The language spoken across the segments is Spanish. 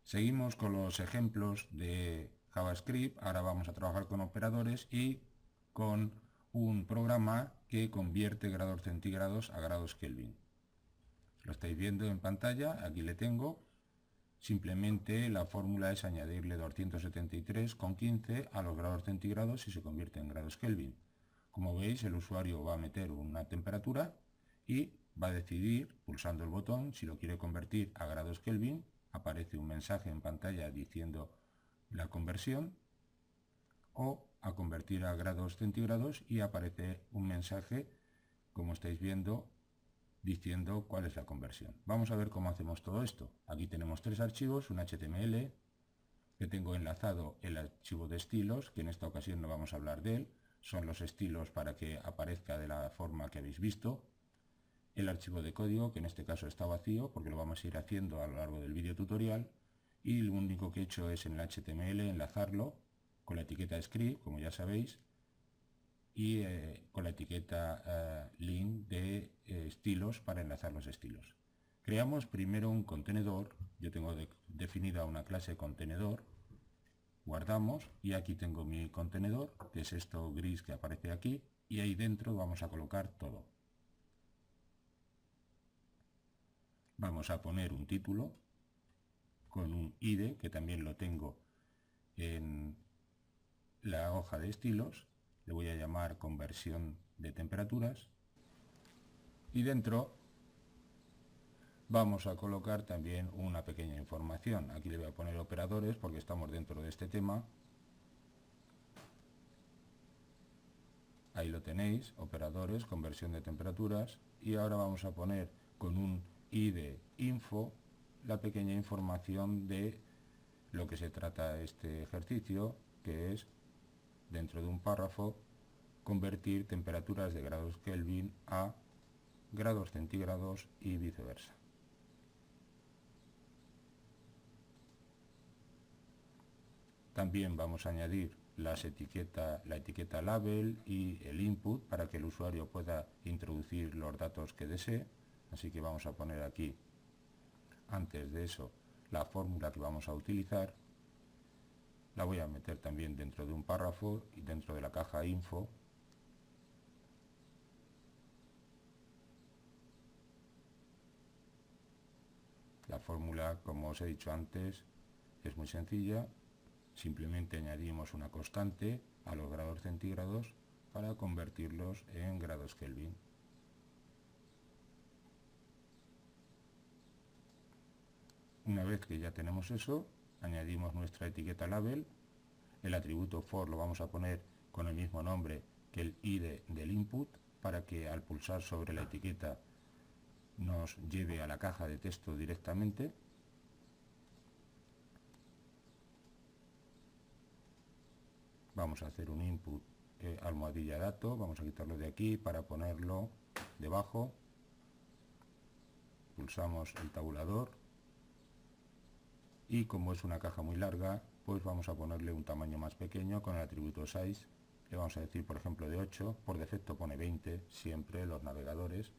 Seguimos con los ejemplos de JavaScript. Ahora vamos a trabajar con operadores y con un programa que convierte grados centígrados a grados Kelvin. Lo estáis viendo en pantalla, aquí le tengo. Simplemente la fórmula es añadirle 273,15 a los grados centígrados y se convierte en grados Kelvin. Como veis, el usuario va a meter una temperatura y va a decidir, pulsando el botón, si lo quiere convertir a grados Kelvin. Aparece un mensaje en pantalla diciendo la conversión, o a convertir a grados centígrados, y aparece un mensaje, como estáis viendo, diciendo cuál es la conversión. Vamos a ver cómo hacemos todo esto. Aquí tenemos tres archivos, un HTML, que tengo enlazado el archivo de estilos, que en esta ocasión no vamos a hablar de él, son los estilos para que aparezca de la forma que habéis visto. El archivo de código, que en este caso está vacío, porque lo vamos a ir haciendo a lo largo del vídeo tutorial, y lo único que he hecho es en el HTML enlazarlo con la etiqueta script, como ya sabéis, y con la etiqueta link de estilos para enlazar los estilos. Creamos primero un contenedor. Yo tengo definida una clase contenedor. Guardamos y aquí tengo mi contenedor, que es esto gris que aparece aquí, y ahí dentro vamos a colocar todo. Vamos a poner un título con un ID, que también lo tengo en la hoja de estilos. Le voy a llamar conversión de temperaturas, y dentro vamos a colocar también una pequeña información. Aquí le voy a poner operadores porque estamos dentro de este tema. Ahí lo tenéis, operadores, conversión de temperaturas, y ahora vamos a poner con un ID info la pequeña información de lo que se trata este ejercicio, que es, dentro de un párrafo, convertir temperaturas de grados Kelvin a grados centígrados y viceversa. También vamos a añadir la etiqueta label y el input para que el usuario pueda introducir los datos que desee. Así que vamos a poner aquí, antes de eso, la fórmula que vamos a utilizar. La voy a meter también dentro de un párrafo y dentro de la caja info. La fórmula, como os he dicho antes, es muy sencilla. Simplemente añadimos una constante a los grados centígrados para convertirlos en grados Kelvin. Una vez que ya tenemos eso, añadimos nuestra etiqueta label. El atributo for lo vamos a poner con el mismo nombre que el ID del input, para que al pulsar sobre la etiqueta nos lleve a la caja de texto directamente. Vamos a hacer un input almohadilla dato, vamos a quitarlo de aquí para ponerlo debajo. Pulsamos el tabulador y, como es una caja muy larga, pues vamos a ponerle un tamaño más pequeño con el atributo size. Le vamos a decir, por ejemplo, de 8, por defecto pone 20 siempre los navegadores,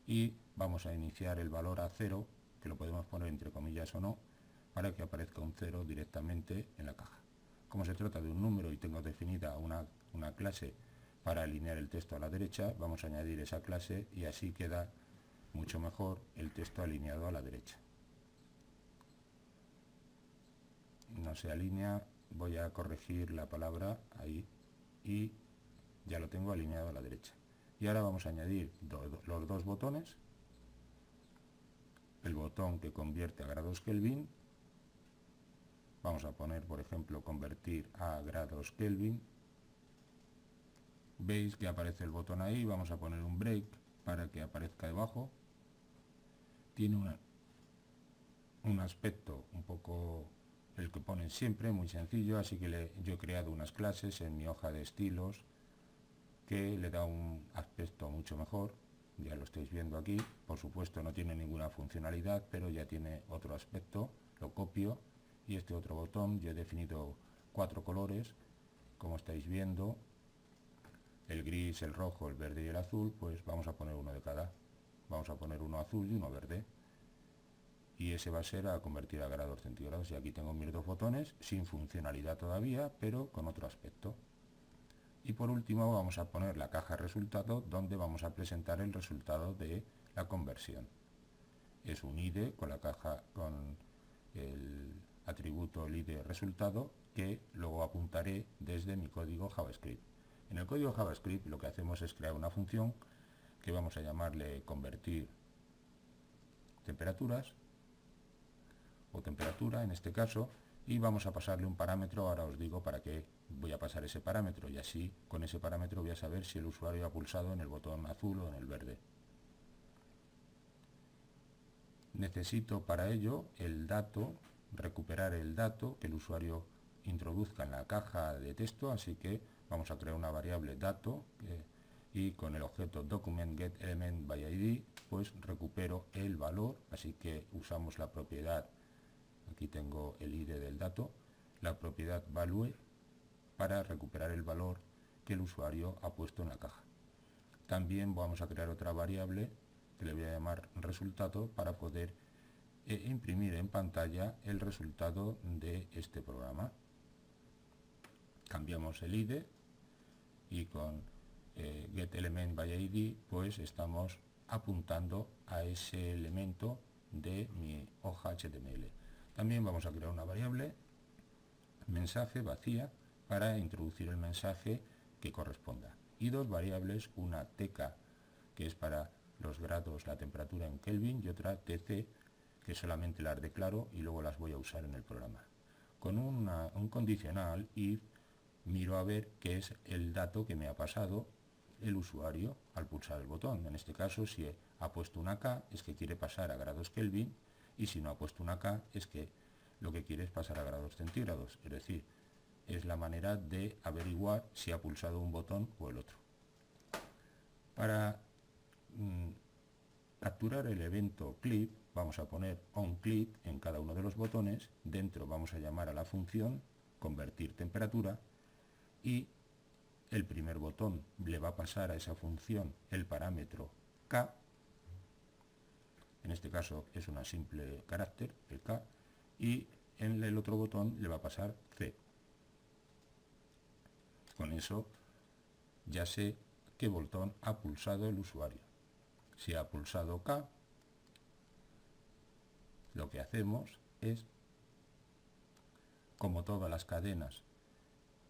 y vamos a iniciar el valor a 0, que lo podemos poner entre comillas o no, para que aparezca un 0 directamente en la caja. Como se trata de un número y tengo definida una clase para alinear el texto a la derecha, vamos a añadir esa clase y así queda mucho mejor el texto alineado a la derecha. No se alinea, voy a corregir la palabra ahí y ya lo tengo alineado a la derecha. Y ahora vamos a añadir los dos botones. El botón que convierte a grados Kelvin, vamos a poner, por ejemplo, convertir a grados Kelvin. Veis que aparece el botón ahí, vamos a poner un break para que aparezca debajo. Tiene un aspecto un poco el que ponen siempre, muy sencillo, así que yo he creado unas clases en mi hoja de estilos que le da un aspecto mucho mejor. Ya lo estáis viendo aquí. Por supuesto no tiene ninguna funcionalidad, pero ya tiene otro aspecto. Lo copio, y este otro botón, yo he definido 4 colores, como estáis viendo, el gris, el rojo, el verde y el azul. Pues vamos a poner uno de cada. Vamos a poner uno azul y uno verde, y ese va a ser a convertir a grados centígrados. Y aquí tengo mis dos botones sin funcionalidad todavía, pero con otro aspecto. Y por último vamos a poner la caja resultado, donde vamos a presentar el resultado de la conversión. Es un IDE con la caja, con el atributo el IDE resultado, que luego apuntaré desde mi código JavaScript. En el código JavaScript lo que hacemos es crear una función que vamos a llamarle convertir temperaturas, o temperatura en este caso, y vamos a pasarle un parámetro. Ahora os digo para qué voy a pasar ese parámetro, y así con ese parámetro voy a saber si el usuario ha pulsado en el botón azul o en el verde. Necesito para ello el dato, recuperar el dato que el usuario introduzca en la caja de texto, así que vamos a crear una variable dato y con el objeto document_get_element_by_id pues recupero el valor, así que usamos la propiedad, aquí tengo el ID del dato, la propiedad value para recuperar el valor que el usuario ha puesto en la caja. También vamos a crear otra variable que le voy a llamar resultado para poder imprimir en pantalla el resultado de este programa. Cambiamos el ID y con getElementById pues estamos apuntando a ese elemento de mi hoja HTML. También vamos a crear una variable mensaje vacía para introducir el mensaje que corresponda, y dos variables, una tk que es para los grados, la temperatura en Kelvin, y otra tc que solamente las declaro y luego las voy a usar en el programa. Con un condicional if miro a ver qué es el dato que me ha pasado el usuario al pulsar el botón. En este caso, si ha puesto una K es que quiere pasar a grados Kelvin, y si no ha puesto una K es que lo que quiere es pasar a grados centígrados. Es decir, es la manera de averiguar si ha pulsado un botón o el otro. Para capturar el evento clip vamos a poner onClip en cada uno de los botones. Dentro vamos a llamar a la función convertir temperatura, y el primer botón le va a pasar a esa función el parámetro K, en este caso es una simple carácter, el K, y en el otro botón le va a pasar C. Con eso ya sé qué botón ha pulsado el usuario. Si ha pulsado K, lo que hacemos es, como todas las cadenas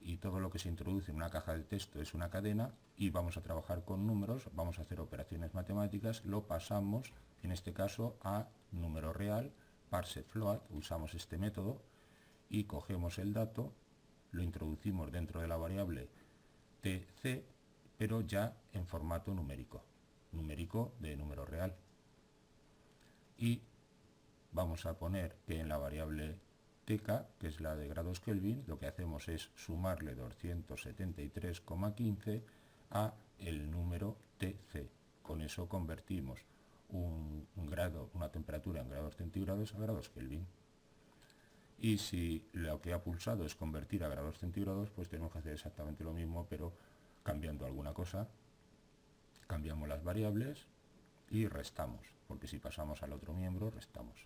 y todo lo que se introduce en una caja de texto es una cadena, y vamos a trabajar con números, vamos a hacer operaciones matemáticas, lo pasamos en este caso a número real, parseFloat, usamos este método y cogemos el dato, lo introducimos dentro de la variable tc, pero ya en formato numérico de número real, y vamos a poner que en la variable tk, que es la de grados Kelvin, lo que hacemos es sumarle 273,15 a el número tc. Con eso convertimos un grado, una temperatura en grados centígrados a grados Kelvin. Y si lo que ha pulsado es convertir a grados centígrados, pues tenemos que hacer exactamente lo mismo, pero cambiando alguna cosa. Cambiamos las variables y restamos, porque si pasamos al otro miembro, restamos.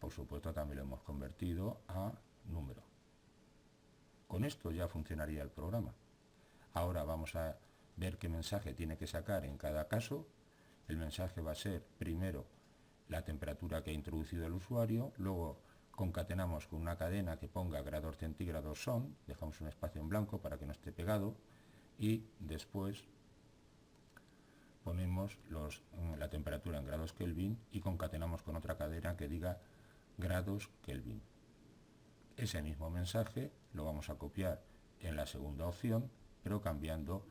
Por supuesto, también lo hemos convertido a número. Con esto ya funcionaría el programa. Ahora vamos a ver qué mensaje tiene que sacar en cada caso. El mensaje va a ser primero la temperatura que ha introducido el usuario, luego concatenamos con una cadena que ponga grados centígrados son, dejamos un espacio en blanco para que no esté pegado, y después ponemos la temperatura en grados Kelvin y concatenamos con otra cadena que diga grados Kelvin. Ese mismo mensaje lo vamos a copiar en la segunda opción, pero cambiando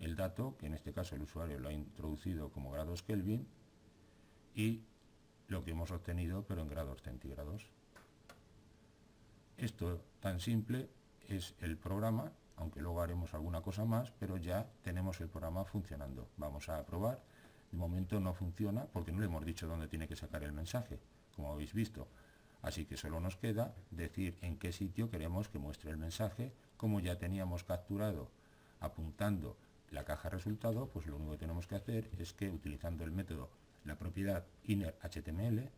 el dato, que en este caso el usuario lo ha introducido como grados Kelvin, y lo que hemos obtenido pero en grados centígrados. Esto tan simple es el programa, aunque luego haremos alguna cosa más, pero ya tenemos el programa funcionando. Vamos a probar. De momento no funciona porque no le hemos dicho dónde tiene que sacar el mensaje, como habéis visto. Así que solo nos queda decir en qué sitio queremos que muestre el mensaje. Como ya teníamos capturado apuntando la caja resultado, pues lo único que tenemos que hacer es que, utilizando el método la propiedad inner.html,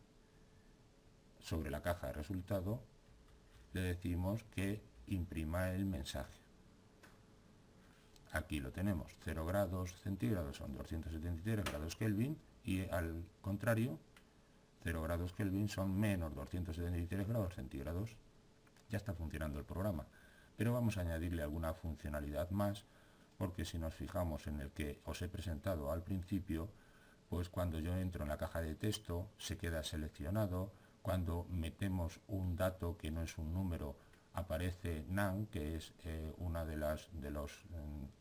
sobre la caja de resultado le decimos que imprima el mensaje. Aquí lo tenemos, 0 grados centígrados son 273 grados Kelvin y al contrario, 0 grados Kelvin son menos 273 grados centígrados. Ya está funcionando el programa, pero vamos a añadirle alguna funcionalidad más, porque si nos fijamos en el que os he presentado al principio, pues cuando yo entro en la caja de texto se queda seleccionado, cuando metemos un dato que no es un número aparece none, que es uno de los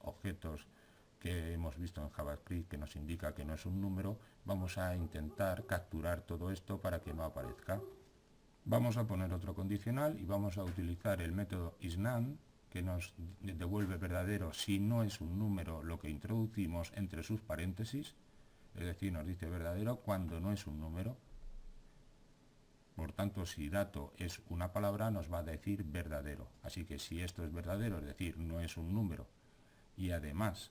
objetos que hemos visto en JavaScript que nos indica que no es un número. Vamos a intentar capturar todo esto para que no aparezca. Vamos a poner otro condicional y vamos a utilizar el método isNone, que nos devuelve verdadero si no es un número lo que introducimos entre sus paréntesis, es decir, nos dice verdadero cuando no es un número. Por tanto, si dato es una palabra, nos va a decir verdadero. Así que si esto es verdadero, es decir, no es un número, y además,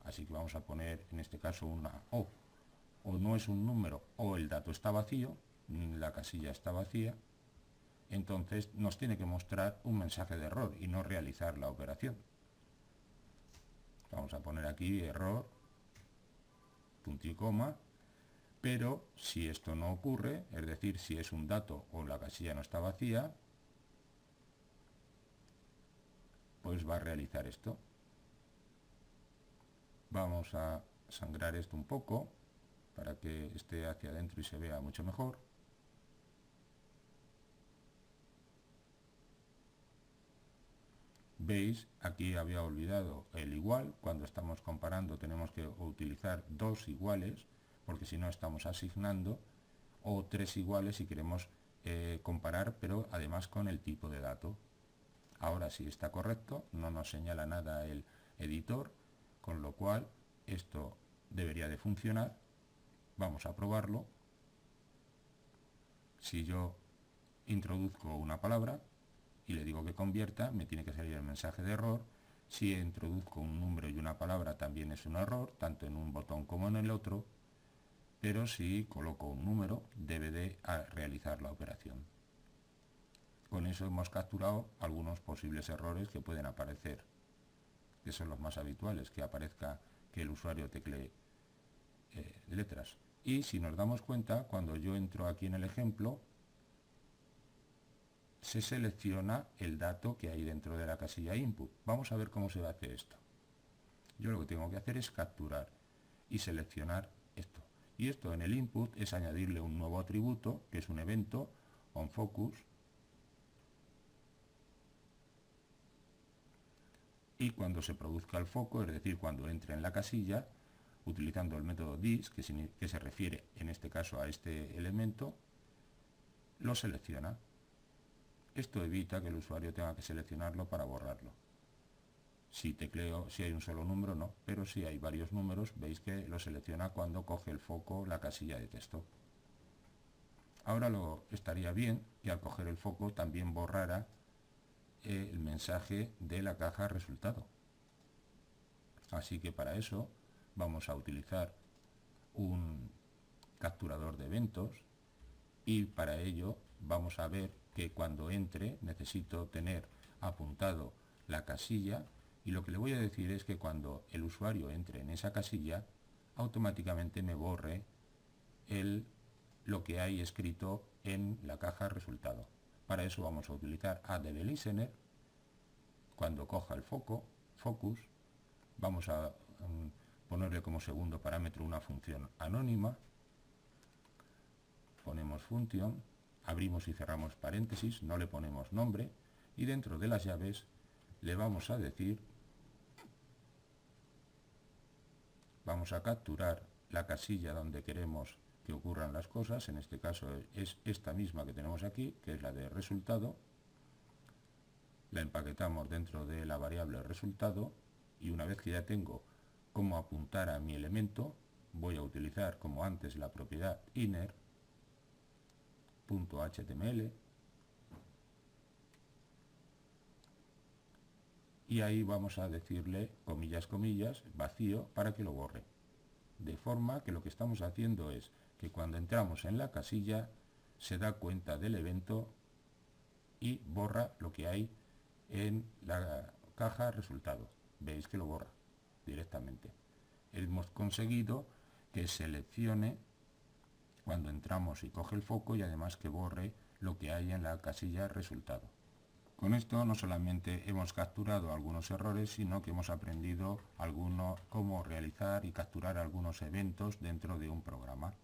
así que vamos a poner en este caso una o no es un número, o el dato está vacío, la casilla está vacía, entonces nos tiene que mostrar un mensaje de error y no realizar la operación. Vamos a poner aquí error, punto y coma, pero si esto no ocurre, es decir, si es un dato o la casilla no está vacía, pues va a realizar esto. Vamos a sangrar esto un poco para que esté hacia adentro y se vea mucho mejor. Veis, aquí había olvidado el igual. Cuando estamos comparando tenemos que utilizar dos iguales, porque si no estamos asignando, o tres iguales si queremos comparar, pero además con el tipo de dato. Ahora sí está correcto, no nos señala nada el editor, con lo cual esto debería de funcionar. Vamos a probarlo. Si yo introduzco una palabra y le digo que convierta, me tiene que salir el mensaje de error. Si introduzco un número y una palabra también es un error, tanto en un botón como en el otro, pero si coloco un número debe de realizar la operación. Con eso hemos capturado algunos posibles errores que pueden aparecer, que son los más habituales, que aparezca que el usuario teclee letras. Y si nos damos cuenta, cuando yo entro aquí en el ejemplo, se selecciona el dato que hay dentro de la casilla input. Vamos a ver cómo se va a hacer esto. Yo lo que tengo que hacer es capturar y seleccionar esto. Y esto en el input es añadirle un nuevo atributo, que es un evento, onFocus. Y cuando se produzca el foco, es decir, cuando entre en la casilla, utilizando el método this, que se refiere en este caso a este elemento, lo selecciona. Esto evita que el usuario tenga que seleccionarlo para borrarlo. Si tecleo, si hay un solo número, no, pero si hay varios números, veis que lo selecciona cuando coge el foco la casilla de texto. Ahora estaría bien que al coger el foco también borrara el mensaje de la caja resultado. Así que para eso vamos a utilizar un capturador de eventos y para ello vamos a ver que cuando entre necesito tener apuntado la casilla, y lo que le voy a decir es que cuando el usuario entre en esa casilla automáticamente me borre lo que hay escrito en la caja resultado. Para eso vamos a utilizar addListener. Cuando coja el focus, vamos a ponerle como segundo parámetro una función anónima. Ponemos función, abrimos y cerramos paréntesis, no le ponemos nombre, y dentro de las llaves le vamos a decir, vamos a capturar la casilla donde queremos que ocurran las cosas. En este caso es esta misma que tenemos aquí, que es la de resultado. La empaquetamos dentro de la variable resultado, y una vez que ya tengo cómo apuntar a mi elemento, voy a utilizar como antes la propiedad inner.html, y ahí vamos a decirle comillas comillas vacío para que lo borre, de forma que lo que estamos haciendo es que cuando entramos en la casilla se da cuenta del evento y borra lo que hay en la caja resultado. Veis que lo borra directamente. Hemos conseguido que seleccione cuando entramos y coge el foco, y además que borre lo que hay en la casilla resultado. Con esto no solamente hemos capturado algunos errores, sino que hemos aprendido cómo realizar y capturar algunos eventos dentro de un programa.